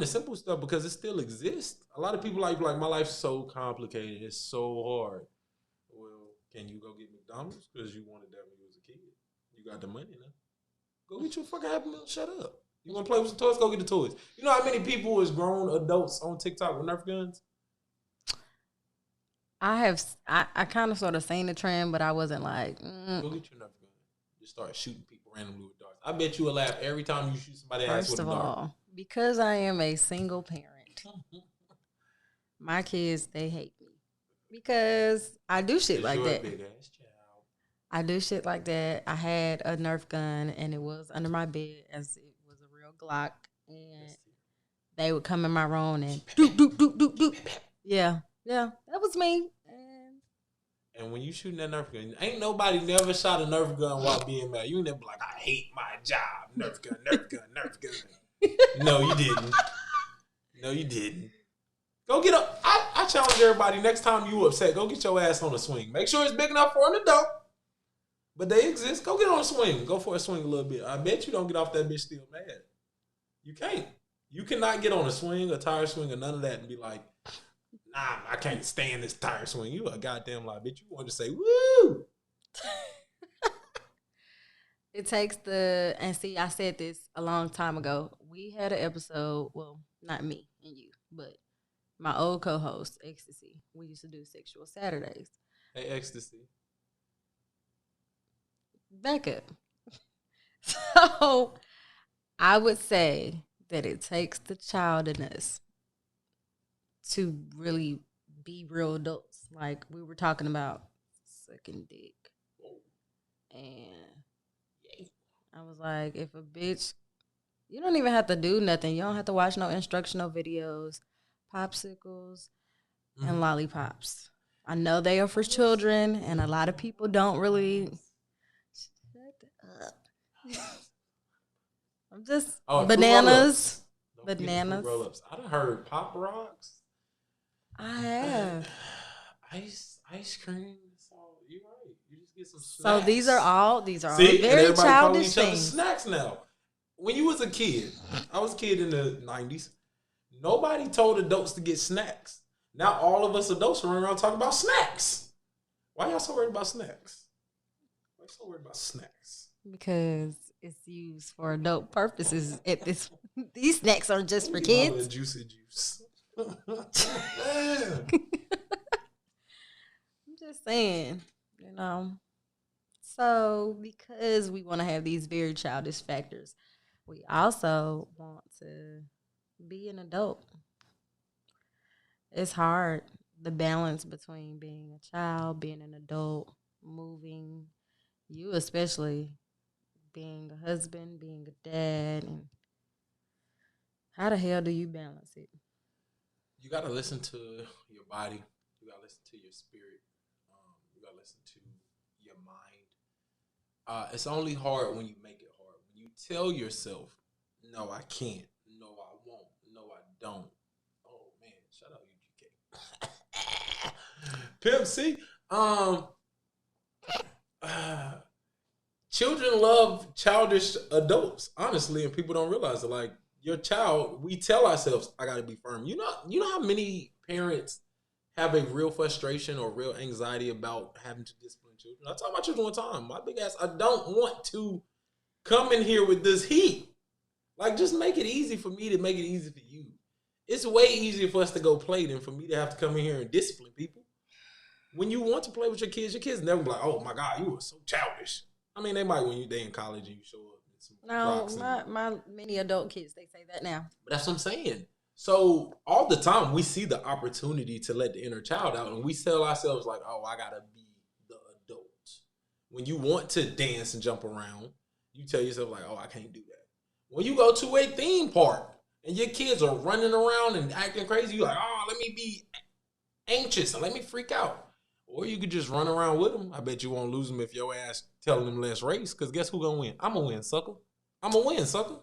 the simple stuff because it still exists. A lot of people like my life's so complicated. It's so hard. Well, can you go get McDonald's because you wanted that when you was a kid? You got the money now. Go get your fucking Happy Meal. Shut up. You want to play with some toys? Go get the toys. You know how many people is grown adults on TikTok with Nerf guns? I kind of sort of seen the trend, but I wasn't like, Go get your Nerf gun. Just start shooting people randomly with darts. I bet you will laugh every time you shoot somebody else with a dart. First of all, because I am a single parent, my kids, they hate me because I do shit like that. Big ass child. I do shit like that. I had a Nerf gun and it was under my bed as it was a real Glock, and they would come in my room and doop doop doop doop doop. Yeah, that was me. And when you shooting that Nerf gun, ain't nobody never shot a Nerf gun while being mad. You never be like, I hate my job. Nerf gun, Nerf gun, Nerf gun. No, you didn't. No, you didn't. Go get up. I challenge everybody, next time you upset, go get your ass on a swing. Make sure it's big enough for an adult. But they exist. Go get on a swing. Go for a swing a little bit. I bet you don't get off that bitch still mad. You can't. You cannot get on a swing, a tire swing, or none of that and be like, nah, I can't stand this tire swing. You a goddamn lie, bitch. You want to say, woo! It takes and see, I said this a long time ago. We had an episode, well, not me and you, but my old co-host, Ecstasy. We used to do Sexual Saturdays. Hey, Ecstasy. Back up. So, I would say that it takes the child in us to really be real adults. Like we were talking about sucking dick. And I was like, if a bitch, you don't even have to do nothing. You don't have to watch no instructional videos, popsicles, and lollipops. I know they are for children, and a lot of people don't really. Shut up. I'm just bananas. Bananas. Roll-ups. I done heard Pop Rocks. I have. Ice cream. So you're right. You just get some snacks. So these are all very childish things. Snacks now. When you was a kid, I was a kid in the 90s. Nobody told adults to get snacks. Now all of us adults are running around talking about snacks. Why y'all so worried about snacks? Why you so worried about snacks? Because it's used for adult purposes. These snacks are just for kids. Juicy juice. I'm just saying, you know. So because we want to have these very childish factors, we also want to be an adult. It's hard, the balance between being a child, being an adult, moving, you especially being a husband, being a dad, and how the hell do you balance it? You got to listen to your body. You got to listen to your spirit. You got to listen to your mind. It's only hard when you make it hard. When you tell yourself, no, I can't. No, I won't. No, I don't. Oh, man. Shut up, UGK. Pimp C. Children love childish adults, honestly, and people don't realize it. Like, your child, we tell ourselves, I gotta be firm. You know how many parents have a real frustration or real anxiety about having to discipline children? I talk about children one time. My big ass, I don't want to come in here with this heat. Like, just make it easy for me to make it easy for you. It's way easier for us to go play than for me to have to come in here and discipline people. When you want to play with your kids never be like, oh my God, you were so childish. I mean, they might when they in college and you show up. No, my many adult kids, they say that now. But that's what I'm saying. So all the time we see the opportunity to let the inner child out, and we tell ourselves like, oh, I gotta be the adult. When you want to dance and jump around, you tell yourself like, oh, I can't do that. When you go to a theme park and your kids are running around and acting crazy, you're like, oh, let me be anxious and let me freak out. Or you could just run around with them. I bet you won't lose them if your ass telling them let's race. Because guess who gonna win? I'm gonna win, sucker. I'm gonna win, sucker.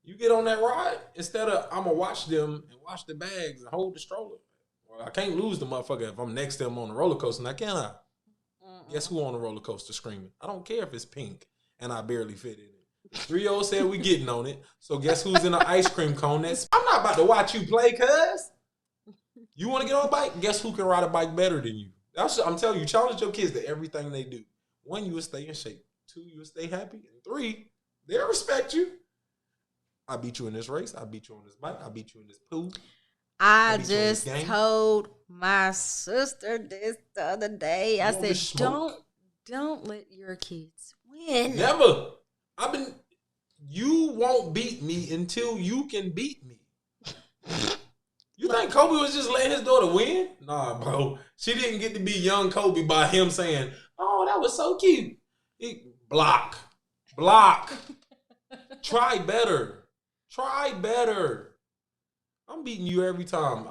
You get on that ride, instead of I'm gonna watch them and watch the bags and hold the stroller. Well, I can't lose the motherfucker if I'm next to them on the roller coaster. Now, can I? Guess who on the roller coaster screaming? I don't care if it's pink and I barely fit in it. 3-0 said we getting on it. So guess who's in the ice cream cone? I'm not about to watch you play, cuz. You want to get on a bike? Guess who can ride a bike better than you? I'm telling you, challenge your kids to everything they do. 1, you will stay in shape. 2, you will stay happy. And 3, they'll respect you. I beat you in this race. I beat you on this bike. I beat you in this pool. I just told my sister this the other day. I said, don't let your kids win. Never. You won't beat me until you can beat me. You think Kobe was just letting his daughter win? Nah, bro. She didn't get to be young Kobe by him saying, oh, that was so cute. Block. Try better. I'm beating you every time.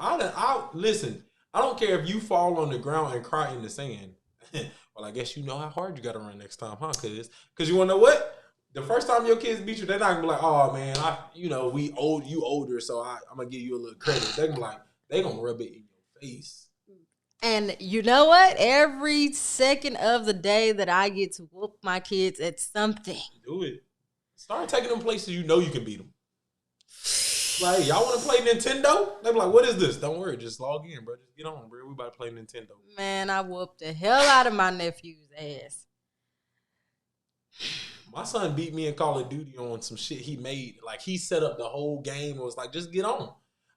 Listen, I don't care if you fall on the ground and cry in the sand. Well, I guess you know how hard you got to run next time, huh? Because you want to know what? The first time your kids beat you, they're not going to be like, oh, man, you older, so I'm going to give you a little credit. They're going to be like, they're going to rub it in your face. And you know what? Every second of the day that I get to whoop my kids at something. Do it. Start taking them places you know you can beat them. Like, y'all want to play Nintendo? They be like, what is this? Don't worry, just log in, bro. Just get on, bro. We about to play Nintendo. Man, I whooped the hell out of my nephew's ass. My son beat me in Call of Duty on some shit he made. Like, he set up the whole game and was like, just get on.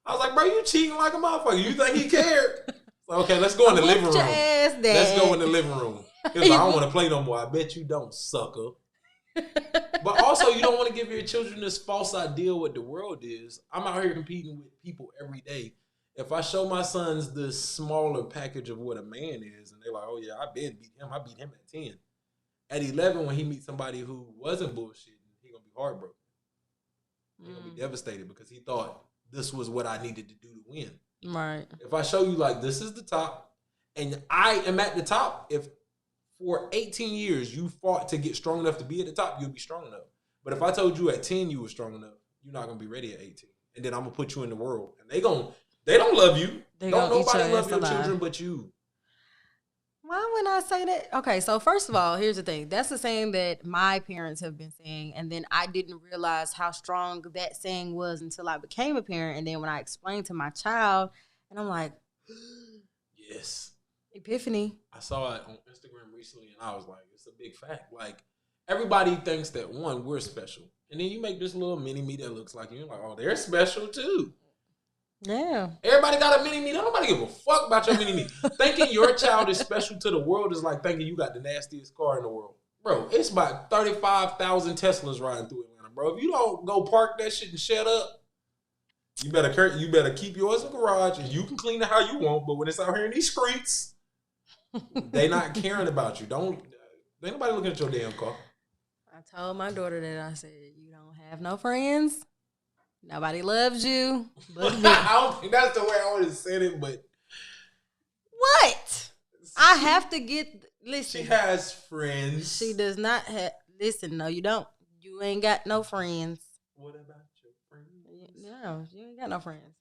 I was like, bro, you cheating like a motherfucker. You think he cared? Like, okay, let's go in the living room. Let's go in the living room. He was like, I don't want to play no more. I bet you don't, sucker. But also, you don't want to give your children this false idea what the world is. I'm out here competing with people every day. If I show my sons this smaller package of what a man is, and they're like, oh, yeah, I beat him. I beat him at 10. At 11, when he meets somebody who wasn't bullshitting, he's going to be heartbroken. He's going to be devastated because he thought this was what I needed to do to win. Right. If I show you, like, this is the top, and I am at the top, if for 18 years you fought to get strong enough to be at the top, you'll be strong enough. But if I told you at 10 you were strong enough, you're not going to be ready at 18. And then I'm going to put you in the world. And they don't love you. Don't nobody love your children but you. Why would I say that? Okay, so first of all, here's the thing. That's the saying that my parents have been saying. And then I didn't realize how strong that saying was until I became a parent. And then when I explained to my child, and I'm like, yes. Epiphany. I saw it on Instagram recently, and I was like, it's a big fact. Like, everybody thinks that, one, we're special. And then you make this little mini-me that looks like you. You're like, oh, they're special, too. Yeah. Everybody got a mini-me. Nobody give a fuck about your mini-me. Thinking your child is special to the world is like thinking you got the nastiest car in the world. Bro, it's about 35,000 Teslas riding through Atlanta, bro. If you don't go park that shit and shut up, you better keep yours in the garage, and you can clean it how you want, but when it's out here in these streets, they not caring about you. Ain't nobody looking at your damn car. I told my daughter that. I said, you don't have no friends. Nobody loves you but me. I don't think that's the way I would have said it, but what? I have to listen. She has friends. She does not have. Listen, no, you don't. You ain't got no friends. What about your friends? No, you ain't got no friends.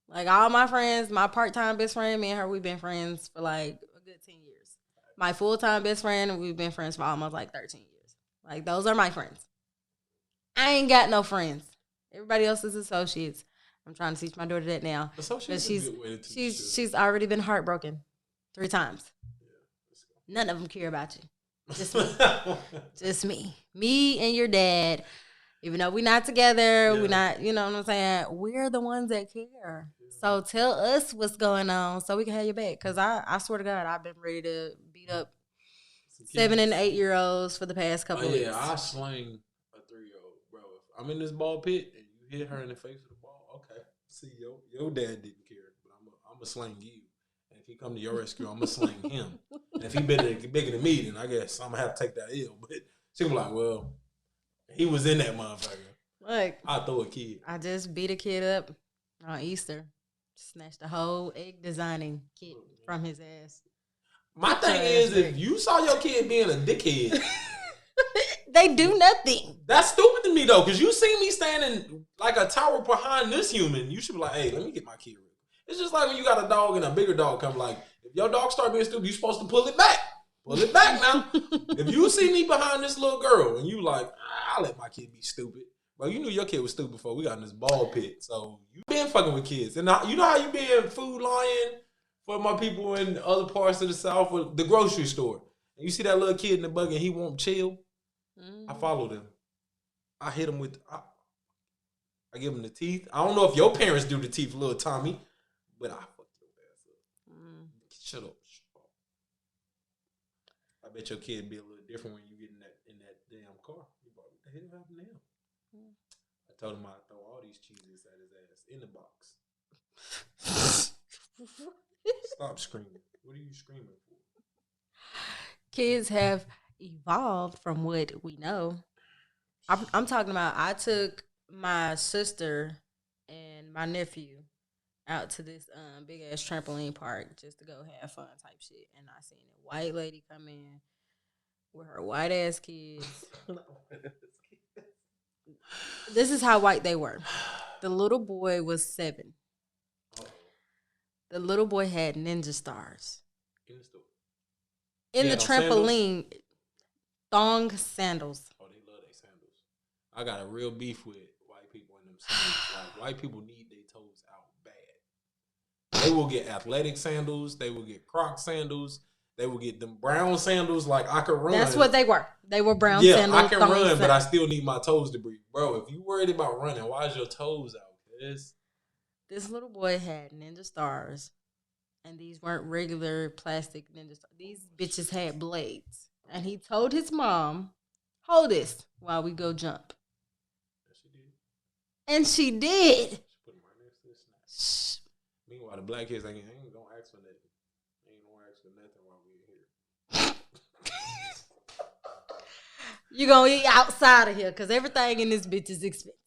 Like, all my friends, my part-time best friend, me and her, we've been friends for like a good 10 years. My full-time best friend, we've been friends for almost like 13 years. Like, those are my friends. I ain't got no friends. Everybody else is associates. I'm trying to teach my daughter that now. Associates is a good way to teach she's already been heartbroken 3 times. Yeah, none of them care about you. Just me. Just me. Me and your dad. Even though we're not together, we're not, you know what I'm saying? We're the ones that care. Yeah. So tell us what's going on so we can have your back. Because I swear to God, I've been ready to beat up 7 and 8 year olds for the past couple of weeks. Yeah, I slang a 3-year-old, bro. If I'm in this ball pit and you hit her in the face with the ball, okay. See, your dad didn't care, but I'm going to slang you. And if he come to your rescue, I'm going to slang him. And if he bigger than me, then I guess I'm going to have to take that ill. But she was like, well, he was in that motherfucker. Like, I throw a kid. I just beat a kid up on Easter. Snatched the whole egg designing kit from his ass. My thing is, if you saw your kid being a dickhead, they do nothing. That's stupid to me, though, because you see me standing like a tower behind this human. You should be like, hey, let me get my kid real. It's just like when you got a dog and a bigger dog come, like, if your dog start being stupid, you're supposed to pull it back. Pull it back now. If you see me behind this little girl and you like, I'll let my kid be stupid. Bro, you knew your kid was stupid before we got in this ball pit. So you been fucking with kids. And you know how you been Food Lion for my people in other parts of the South with the grocery store. And you see that little kid in the buggy and he won't chill. I followed him. I hit him with, I give him the teeth. I don't know if your parents do the teeth, little Tommy, but I fucked your ass up. Shut up. I bet your kid be a little different when you get in that damn car. You like, what the hell happened to him? I told him I'd throw all these cheeses at his ass in the box. Stop screaming. What are you screaming for? Kids have evolved from what we know. I'm talking about, I took my sister and my nephew out to this big ass trampoline park just to go have fun type shit. And I seen a white lady come in with her white ass kids. This is how white they were. The little boy was 7. The little boy had ninja stars. In the trampoline, sandals? Thong sandals. Oh, they love their sandals. I got a real beef with white people in them sandals. Like, white people need their toes out bad. They will get athletic sandals. They will get Croc sandals. They will get them brown sandals. Like, I could run. That's what they were. They were brown sandals. Yeah, I can run, but I still need my toes to breathe. Bro, if you worried about running, why is your toes out? This little boy had ninja stars. And these weren't regular plastic ninja stars. These bitches had blades. And he told his mom, hold this while we go jump. Yes, she did. And she did. She put him right next to this snack. Meanwhile, the black kids ain't gonna ask for nothing. They ain't gonna ask for nothing while we're here. You gonna eat outside of here because everything in this bitch is expensive.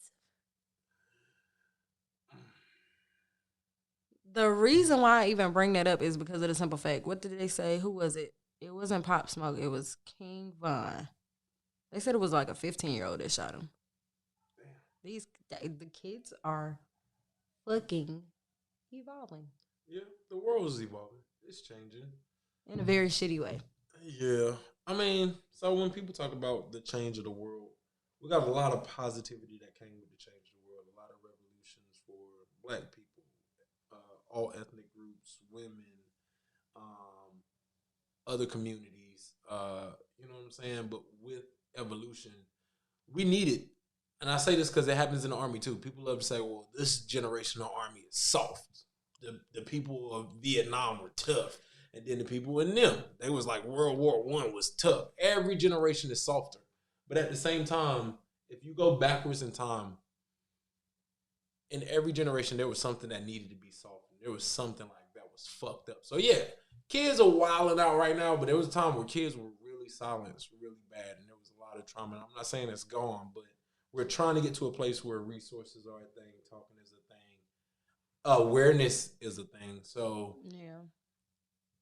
The reason why I even bring that up is because of the simple fact. What did they say? Who was it? It wasn't Pop Smoke. It was King Von. They said it was like a 15-year-old that shot him. The kids are fucking evolving. Yeah, the world is evolving. It's changing. In a very shitty way. Yeah. I mean, so when people talk about the change of the world, we got a lot of positivity that came with the change of the world. A lot of revolutions for black people. All ethnic groups, women, other communities, you know what I'm saying? But with evolution, we need it. And I say this because it happens in the Army too. People love to say, well, this generation of Army is soft. The people of Vietnam were tough. And then the people in them, they was like World War I was tough. Every generation is softer. But at the same time, if you go backwards in time, in every generation, there was something that needed to be softened. There was something like that was fucked up. So yeah, kids are wilding out right now, but there was a time where kids were really silenced, really bad, and there was a lot of trauma. And I'm not saying it's gone, but we're trying to get to a place where resources are a thing, talking is a thing, awareness is a thing. So yeah,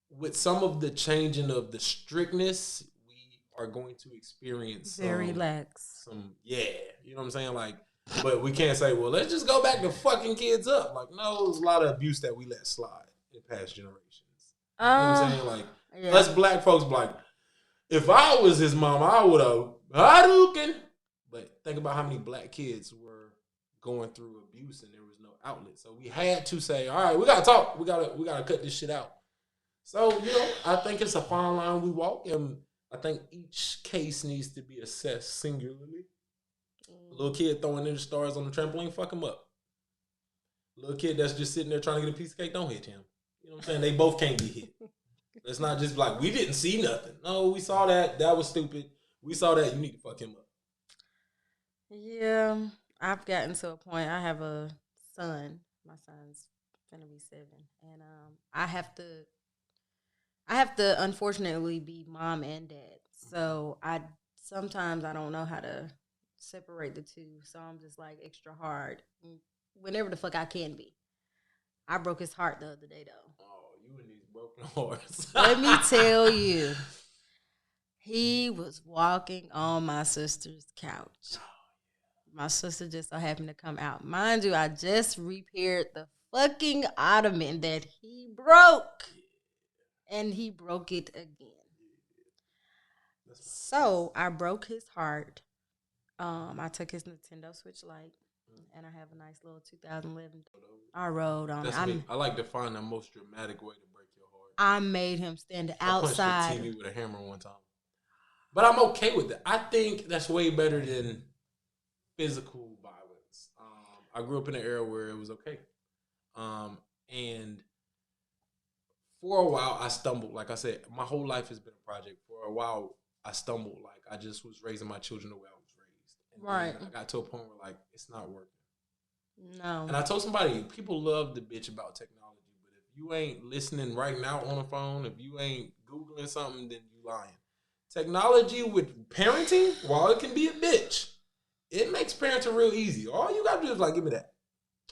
with some of the changing of the strictness, we are going to experience very lax. You know what I'm saying? Like, but we can't say, well, let's just go back to fucking kids up. Like, no, there's a lot of abuse that we let slide in past generations. You know what I'm saying? Like, us black folks, like, if I was his mom, I would have Hadouken. But think about how many black kids were going through abuse and there was no outlet. So we had to say, all right, we gotta talk. We gotta cut this shit out. So, you know, I think it's a fine line we walk, and I think each case needs to be assessed singularly. A little kid throwing in the stars on the trampoline, fuck him up. A little kid that's just sitting there trying to get a piece of cake, don't hit him. You know what I'm saying? They both can't be hit. It's not just like, we didn't see nothing. No, we saw that. That was stupid. We saw that. You need to fuck him up. Yeah, I've gotten to a point. I have a son. My son's gonna be 7, and I have to unfortunately be mom and dad. So sometimes I don't know how to separate the two. So I'm just like extra hard whenever the fuck I can be. I broke his heart the other day though. Oh, you and these broken hearts. Let me tell you, he was walking on my sister's couch. My sister just so happened to come out. Mind you, I just repaired the fucking ottoman that he broke. And he broke it again. So I broke his heart. I took his Nintendo Switch Lite, and I have a nice little 2011. I rode on it. I like to find the most dramatic way to break your heart. I made him stand outside. I punched the TV with a hammer one time. But I'm okay with it. I think that's way better than physical violence. I grew up in an era where it was okay. And for a while, I stumbled. Like I said, my whole life has been a project. For a while, I stumbled. Like I just was raising my children the way I was raised. And right. I got to a point where like it's not working. No. And I told somebody, people love to bitch about technology, but if you ain't listening right now on the phone, if you ain't Googling something, then you lying. Technology with parenting, while it can be a bitch, it makes parenting real easy. All you gotta do is like, give me that.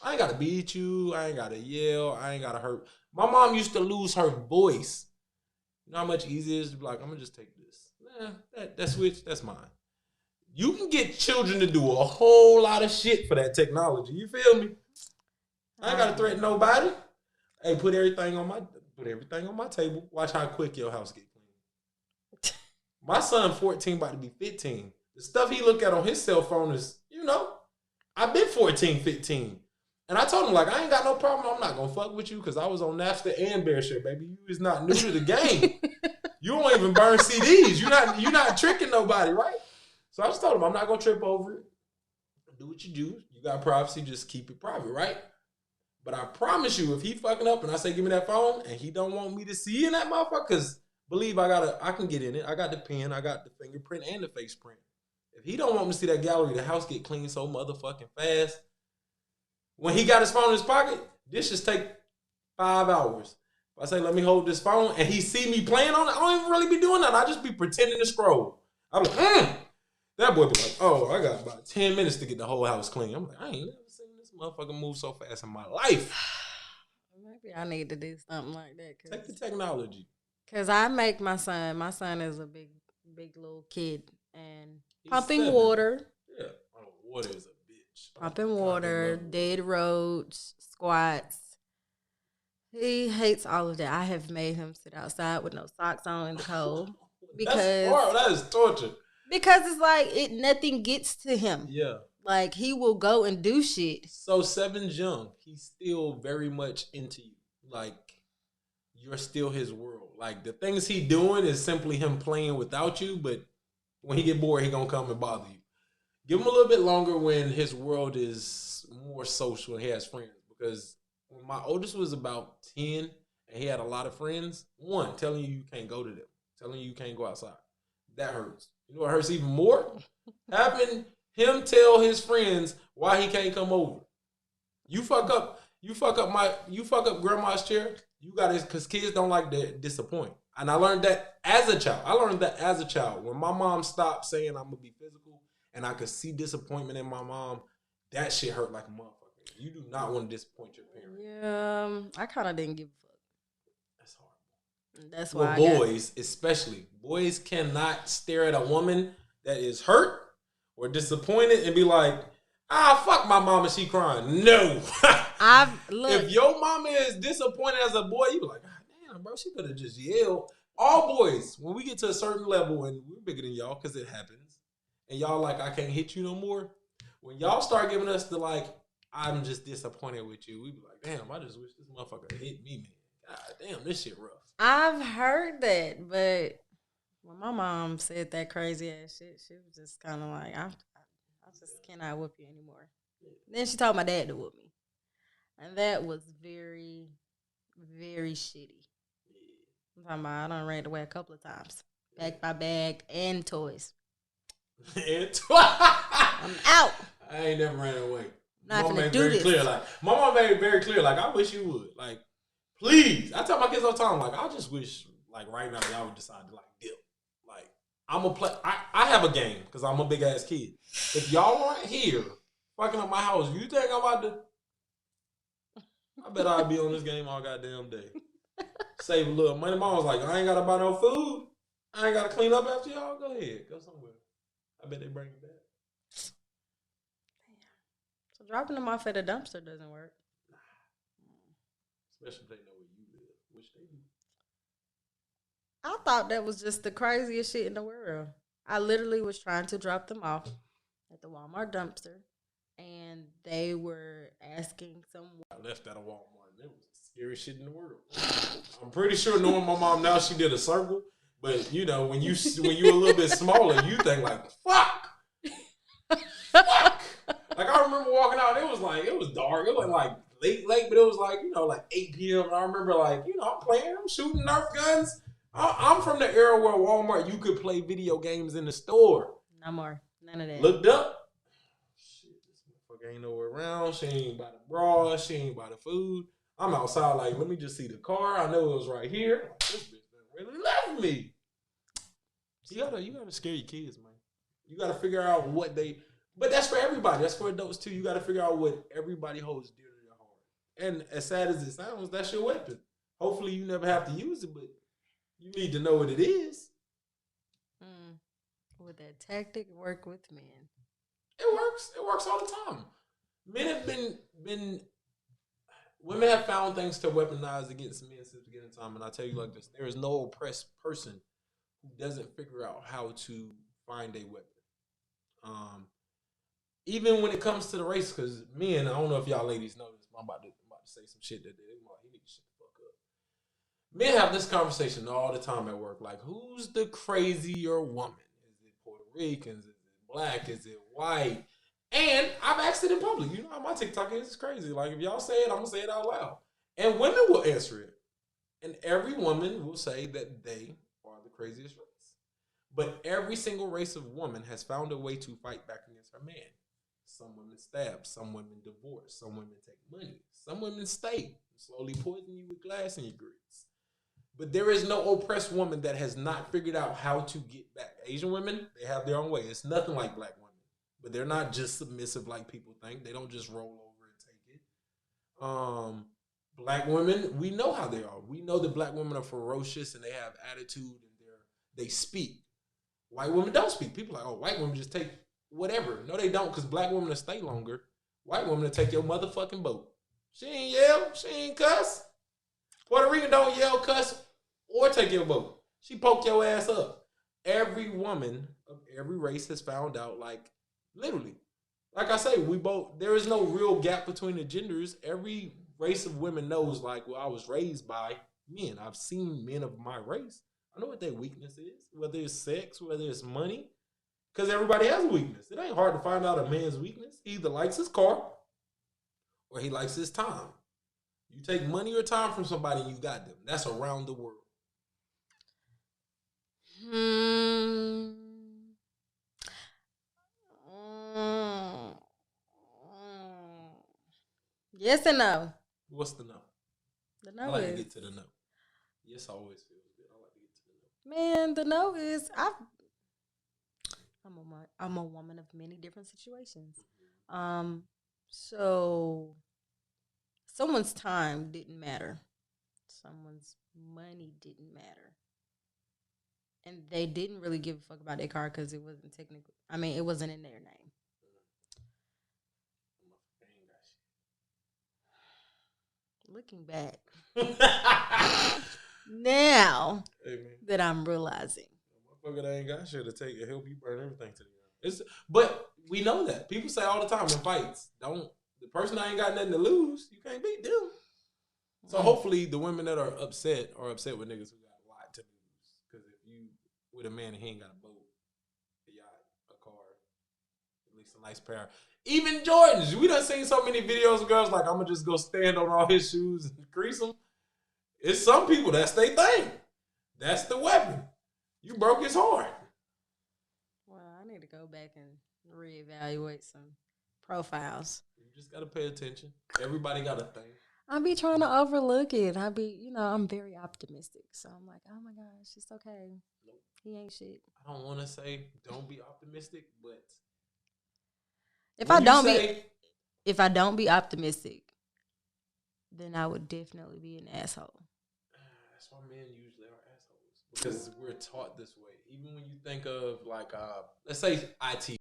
I ain't gotta beat you. I ain't gotta yell. I ain't gotta hurt. My mom used to lose her voice. You know how much easier it is to be like, I'm gonna just take this. That switch, that's mine. You can get children to do a whole lot of shit for that technology. You feel me? I ain't gotta threaten nobody. Hey, put everything on my table. Watch how quick your house get clean. My son, 14, about to be 15. The stuff he look at on his cell phone is, I've been 14, 15. And I told him, like, I ain't got no problem. I'm not gonna fuck with you because I was on Napster and BearShare, baby. You is not new to the game. You don't even burn CDs. You're not tricking nobody, right? So I just told him, I'm not going to trip over it. Do what you do. You got privacy. Just keep it private, right? But I promise you, if he fucking up and I say, give me that phone, and he don't want me to see in that motherfucker, because believe I can get in it. I got the pen. I got the fingerprint and the face print. If he don't want me to see that gallery, the house get clean so motherfucking fast. When he got his phone in his pocket, dishes take 5 hours. If I say, let me hold this phone, and he see me playing on it, I don't even really be doing that. I just be pretending to scroll. I'm like, That boy be like, oh, I got about 10 minutes to get the whole house clean. I'm like, I ain't never seen this motherfucker move so fast in my life. Maybe I need to do something like that. Take the technology. Because I make my son is a big little kid. And pumping water. Yeah, water is a bitch. Pumping water, dead roads, squats. He hates all of that. I have made him sit outside with no socks on in the cold. That's horrible. That is torture. Because it's like nothing gets to him. Yeah. Like he will go and do shit. So 7's young. He's still very much into you. Like you're still his world. Like the things he doing is simply him playing without you. But when he get bored, he gonna come and bother you. Give him a little bit longer when his world is more social and he has friends. Because when my oldest was about 10 and he had a lot of friends, one, telling you can't go to them, telling you can't go outside. That hurts. You know what hurts even more? Having him tell his friends why he can't come over. You fuck up grandma's chair. You got it because kids don't like to disappoint. And I learned that as a child. When my mom stopped saying I'm gonna be physical and I could see disappointment in my mom, that shit hurt like a motherfucker. You do not want to disappoint your parent. Yeah, I kind of didn't give a fuck. That's hard. That's why boys, especially. Boys cannot stare at a woman that is hurt or disappointed and be like, fuck my mama, she crying. No. If your mama is disappointed as a boy, you be like, damn, bro, she could have just yelled. All boys, when we get to a certain level, and we're bigger than y'all because it happens, and y'all like, I can't hit you no more. When y'all start giving us the like, I'm just disappointed with you, we be like, damn, I just wish this motherfucker hit me, man. God damn, this shit rough. I've heard that, but when my mom said that crazy ass shit, she was just kind of like, I just cannot whoop you anymore. Then she told my dad to whoop me. And that was very, very shitty. I'm talking about I done ran away a couple of times. Packed my bag and toys. I'm out. I ain't never ran away. Not gonna do this. My mom made it very clear. Like, I wish you would. Like, please. I tell my kids all the time, like, I just wish, like, right now, y'all would decide to, like, dip. Like, I'm going to play. I have a game because I'm a big ass kid. If y'all aren't here fucking up my house, you think I'm about to? I bet I'll be on this game all goddamn day. Save a little money. Mom was like, I ain't got to buy no food. I ain't got to clean up after y'all. Go ahead. Go somewhere. I bet they bring it back. So dropping them off at a dumpster doesn't work. Especially if they know where you live, which they do. I thought that was just the craziest shit in the world. I literally was trying to drop them off at the Walmart dumpster, and they were asking someone. I left at a Walmart. It was the scariest shit in the world. I'm pretty sure knowing my mom now, she did a circle. But you know, when you're a little bit smaller, you think like, fuck. Fuck. Like I remember walking out, it was dark. It wasn't like late, but it was like, you know, like 8 p.m. And I remember like, you know, I'm shooting Nerf guns. I'm from the era where Walmart, you could play video games in the store. No more. None of that. Looked up. Shit, this motherfucker ain't nowhere around. She ain't by the bra. She ain't by the food. I'm outside like, let me just see the car. I know it was right here. Like, this bitch really left me. You gotta scare your kids, man. You gotta figure out what they... But that's for everybody. That's for adults, too. You gotta figure out what everybody holds dear to their heart. And as sad as it sounds, that's your weapon. Hopefully you never have to use it, but you need to know what it is. Would that tactic work with men? It works. It works all the time. Men have women have found things to weaponize against men since the beginning of time. And I'll tell you like this. There is no oppressed person who doesn't figure out how to find a weapon. Even when it comes to the race, because men, I don't know if y'all ladies know this, but I'm about to say some shit that they like, you need to shut the fuck up. Men have this conversation all the time at work. Like, who's the crazier woman? Is it Puerto Ricans? Is it black? Is it white? And I've asked it in public. You know how my TikTok is? It's crazy. Like, if y'all say it, I'm going to say it out loud. And women will answer it. And every woman will say that they are the craziest race. But every single race of woman has found a way to fight back against her man. Some women stab. Some women divorce. Some women take money. Some women stay. Slowly poison you with glass in your grits. But there is no oppressed woman that has not figured out how to get back. Asian women, they have their own way. It's nothing like black women. But they're not just submissive like people think. They don't just roll over and take it. Black women, we know how they are. We know that black women are ferocious and they have attitude and they speak. White women don't speak. People are like, oh, white women just take whatever. No, they don't, because black women will stay longer. White women will take your motherfucking boat. She ain't yell. She ain't cuss. Puerto Rican don't yell, cuss, or take your boat. She poked your ass up. Every woman of every race has found out, like, literally. Like I say, there is no real gap between the genders. Every race of women knows, like, well, I was raised by men. I've seen men of my race. I know what their weakness is, whether it's sex, whether it's money, because everybody has a weakness. It ain't hard to find out a man's weakness. He either likes his car or he likes his time. You take money or time from somebody, you got them. That's around the world. Yes and no. What's the no? The no I like is, to get to the no. Yes, always feels good. I like to get to the no. Man, the no is I'm a woman of many different situations. So someone's time didn't matter. Someone's money didn't matter. And they didn't really give a fuck about their car because it wasn't technically, it wasn't in their name. Looking back, now that I'm realizing. Motherfucker that ain't got shit to take and help you burn everything to the ground. But we know that. People say all the time in fights, the person that ain't got nothing to lose, you can't beat them. So hopefully the women that are upset with niggas who got a lot to lose. Because if you with a man and he ain't got a boat, a yacht, a car, at least a nice pair. Even Jordans. We done seen so many videos of girls like, I'm going to just go stand on all his shoes and crease them. It's some people, that's their thing. That's the weapon. You broke his heart. Well, I need to go back and reevaluate some profiles. You just got to pay attention. Everybody got a thing. I be trying to overlook it. I'm very optimistic. So I'm like, oh my gosh, it's okay. Nope. He ain't shit. I don't want to say don't be optimistic, but if I don't be optimistic, then I would definitely be an asshole. That's why men usually are assholes, because we're taught this way. Even when you think of like, let's say IT.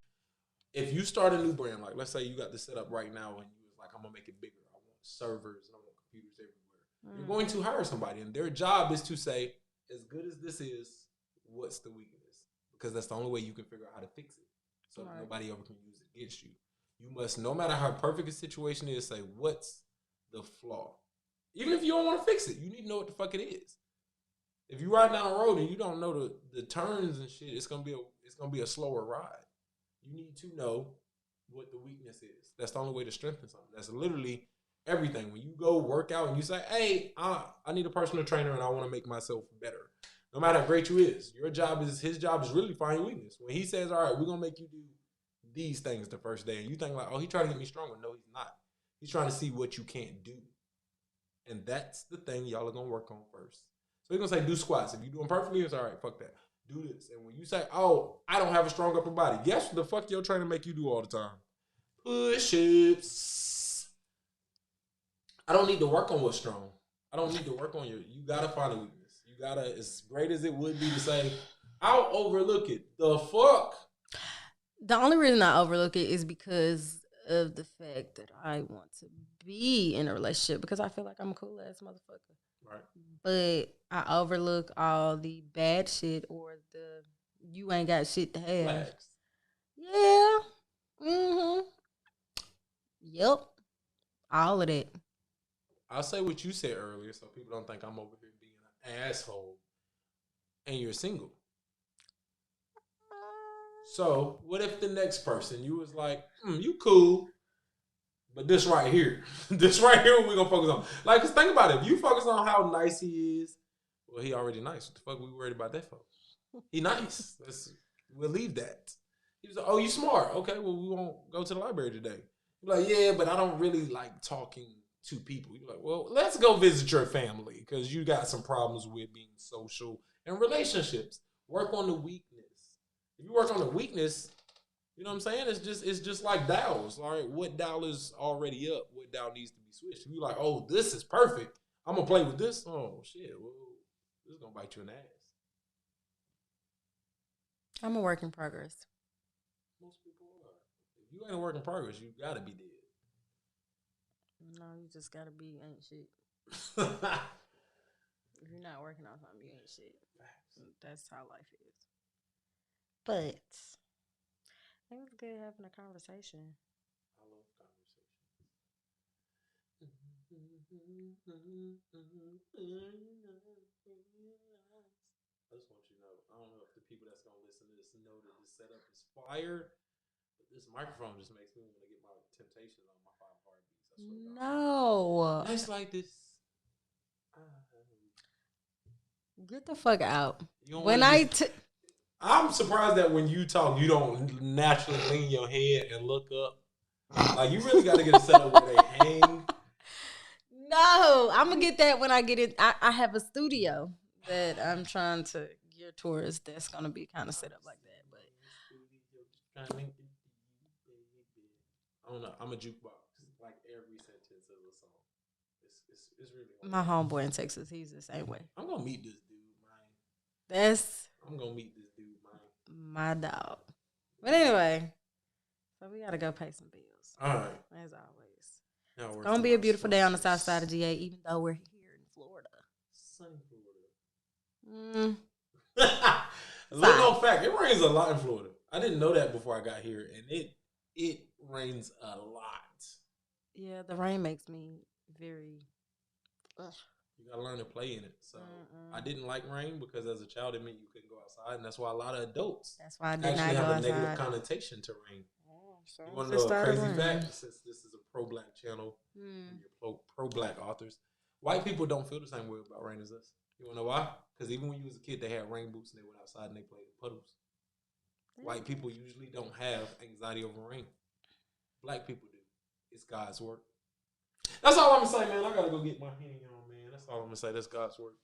If you start a new brand, like let's say you got this set up right now, and you was like, I'm gonna make it bigger. I want servers and I want computers everywhere. You're going to hire somebody, and their job is to say, as good as this is, what's the weakness? Because that's the only way you can figure out how to fix it. So right. Nobody ever can use it against you. You must, no matter how perfect a situation is, say, what's the flaw? Even if you don't want to fix it, you need to know what the fuck it is. If you ride down the road and you don't know the turns and shit, it's gonna be a slower ride. You need to know what the weakness is. That's the only way to strengthen something. That's literally everything. When you go work out and you say, hey, I need a personal trainer and I want to make myself better. No matter how great you is, his job is really find your weakness. When he says, all right, we're gonna make you do these things the first day, and you think like, oh, he's trying to get me stronger. No, he's not. He's trying to see what you can't do. And that's the thing y'all are gonna work on first. So he's gonna say do squats. If you're doing perfectly, it's all right, fuck that. Do this. And when you say, oh, I don't have a strong upper body, guess what the fuck your trainer make you do all the time? Push-ups. I don't need to work on what's strong. I don't need to work on you gotta find a weakness. You gotta, as great as it would be to say, I'll overlook it. The fuck? The only reason I overlook it is because of the fact that I want to be in a relationship, because I feel like I'm a cool ass motherfucker. Right. But I overlook all the bad shit or the you ain't got shit to have. Flags. Yeah. Mm-hmm. Yep. All of that. I'll say what you said earlier so people don't think I'm over here being an asshole. And you're single. So, what if the next person, you was like, you cool, but this right here, what we're going to focus on. Like, because think about it. If you focus on how nice he is, well, he already nice. What the fuck we worried about that for? He nice. We'll leave that. He was like, oh, you smart. Okay, well, we won't go to the library today. You're like, yeah, but I don't really like talking to people. You're like, well, let's go visit your family because you got some problems with being social and relationships. Work on the weakness. If you work on the weakness, you know what I'm saying? It's just like dials. All right, what dial is already up? What dial needs to be switched? If you're like, oh, this is perfect. I'm gonna play with this. Oh shit, well, this is gonna bite you in the ass. I'm a work in progress. Most people are. If you ain't a work in progress, you gotta be dead. No, you just gotta be ain't shit. If you're not working on something, you ain't shit. That's how life is. But it was good having a conversation. I love conversations. I just want you to know, I don't know if the people that's going to listen to this know that this setup is fire, but this microphone just makes me want to get my Temptations on my 5 heartbeats. No. Nice like this. Get the fuck out. I'm surprised that when you talk, you don't naturally lean your head and look up. Like, you really got to get a setup where they hang. No, I'm going to get that when I get it. I have a studio that I'm trying to gear towards that's going to be kind of set up like that. But I don't know. I'm a jukebox. Like, every sentence of a song. It's really hard. My homeboy in Texas, he's the same way. I'm going to meet this dude, man. I'm going to meet this dude, man. My dog. But anyway, so we got to go pay some bills. All right. As always. It's going to be a beautiful day on the south side of GA, even though we're here in Florida. Sunny Florida. Little fact, it rains a lot in Florida. I didn't know that before I got here, and it rains a lot. Yeah, the rain makes me very... You gotta learn to play in it. So I didn't like rain because as a child it meant you couldn't go outside, and that's why a lot of adults actually have a negative connotation to rain. So you want to know a crazy fact? Since this is a pro-black channel, you're pro-black authors, white people don't feel the same way about rain as us. You wanna know why? Because even when you was a kid, they had rain boots and they went outside and they played in puddles. White people usually don't have anxiety over rain. Black people do. It's God's work. That's all I'm gonna say, man. I gotta go get my hand on, man. That's all I'm gonna say. That's God's work.